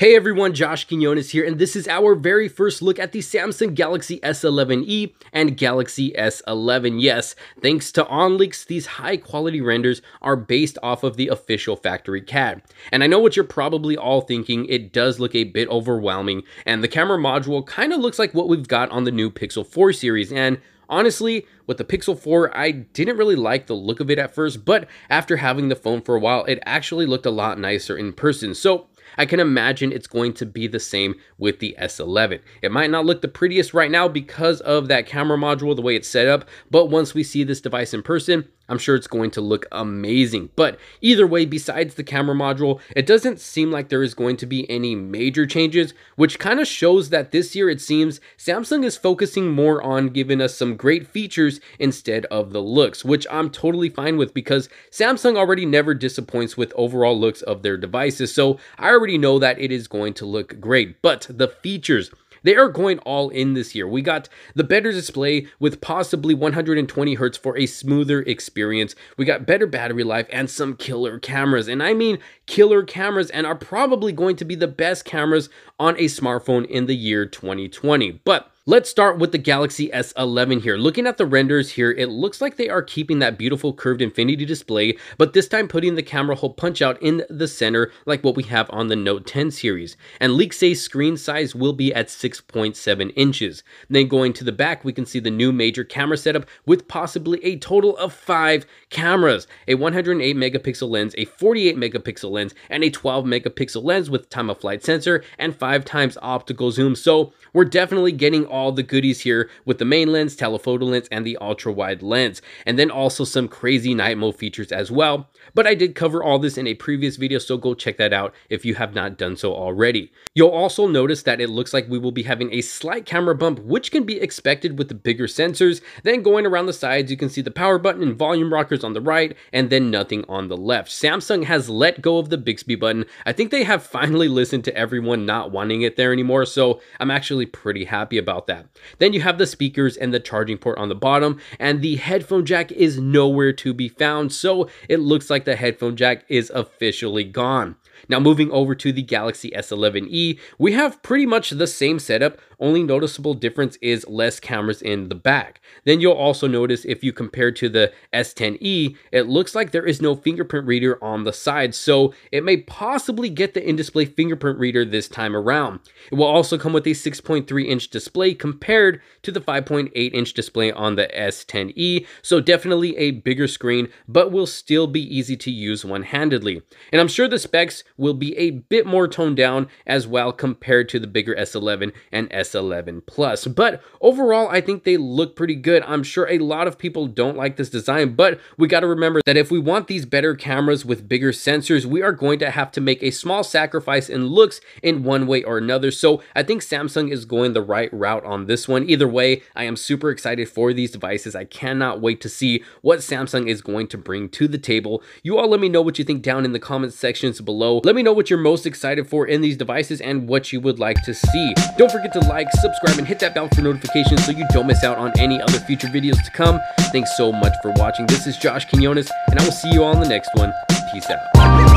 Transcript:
Hey everyone, Josh Quinones here, and this is our very first look at the Samsung Galaxy S11e and Galaxy S11. Yes, thanks to OnLeaks, these high quality renders are based off of the official factory CAD. And I know what you're probably all thinking, it does look a bit overwhelming, and the camera module kind of looks like what we've got on the new Pixel 4 series, and honestly, with the Pixel 4, I didn't really like the look of it at first, but after having the phone for a while, it actually looked a lot nicer in person. So I can imagine it's going to be the same with the S11. It might not look the prettiest right now because of that camera module, the way it's set up, but once we see this device in person, I'm sure it's going to look amazing. But either way, besides the camera module, it doesn't seem like there is going to be any major changes, which kind of shows that this year it seems Samsung is focusing more on giving us some great features instead of the looks, which I'm totally fine with because Samsung already never disappoints with overall looks of their devices. So I already know that it is going to look great, but the features, they are going all in this year. We got the better display with possibly 120 Hz for a smoother experience. We got better battery life and some killer cameras. And I mean killer cameras, and are probably going to be the best cameras on a smartphone in the year 2020. But let's start with the Galaxy S11 here. Looking at the renders here, it looks like they are keeping that beautiful curved infinity display, but this time putting the camera hole punch out in the center like what we have on the Note 10 series. And leaks say screen size will be at 6.7 inches. Then going to the back, we can see the new major camera setup with possibly a total of 5 cameras. A 108 megapixel lens, a 48 megapixel lens, and a 12 megapixel lens with time of flight sensor and 5 times optical zoom. So we're definitely getting all the goodies here with the main lens, telephoto lens, and the ultra wide lens. And then also some crazy night mode features as well. But I did cover all this in a previous video, so go check that out if you have not done so already. You'll also notice that it looks like we will be having a slight camera bump, which can be expected with the bigger sensors. Then going around the sides, you can see the power button and volume rockers on the right, and then nothing on the left. Samsung has let go of the Bixby button. I think they have finally listened to everyone not wanting it there anymore, so I'm actually pretty happy about that. Then you have the speakers and the charging port on the bottom, and the headphone jack is nowhere to be found, so it looks like the headphone jack is officially gone. Now moving over to the Galaxy S11e, we have pretty much the same setup, only noticeable difference is less cameras in the back. Then you'll also notice if you compare to the S10e, it looks like there is no fingerprint reader on the side, so it may possibly get the in-display fingerprint reader this time around. It will also come with a 6.3-inch display compared to the 5.8-inch display on the S10e, so definitely a bigger screen, but will still be easy to use one-handedly. And I'm sure the specs will be a bit more toned down as well compared to the bigger S11 and S11 Plus. But overall, I think they look pretty good. I'm sure a lot of people don't like this design, but we got to remember that if we want these better cameras with bigger sensors, we are going to have to make a small sacrifice in looks in one way or another. So I think Samsung is going the right route on this one. Either way, I am super excited for these devices. I cannot wait to see what Samsung is going to bring to the table. You all let me know what you think down in the comment sections below. Let me know what you're most excited for in these devices and what you would like to see. Don't forget to like, subscribe, and hit that bell for notifications so you don't miss out on any other future videos to come. Thanks so much for watching. This is Josh Quinones, and I will see you all in the next one. Peace out.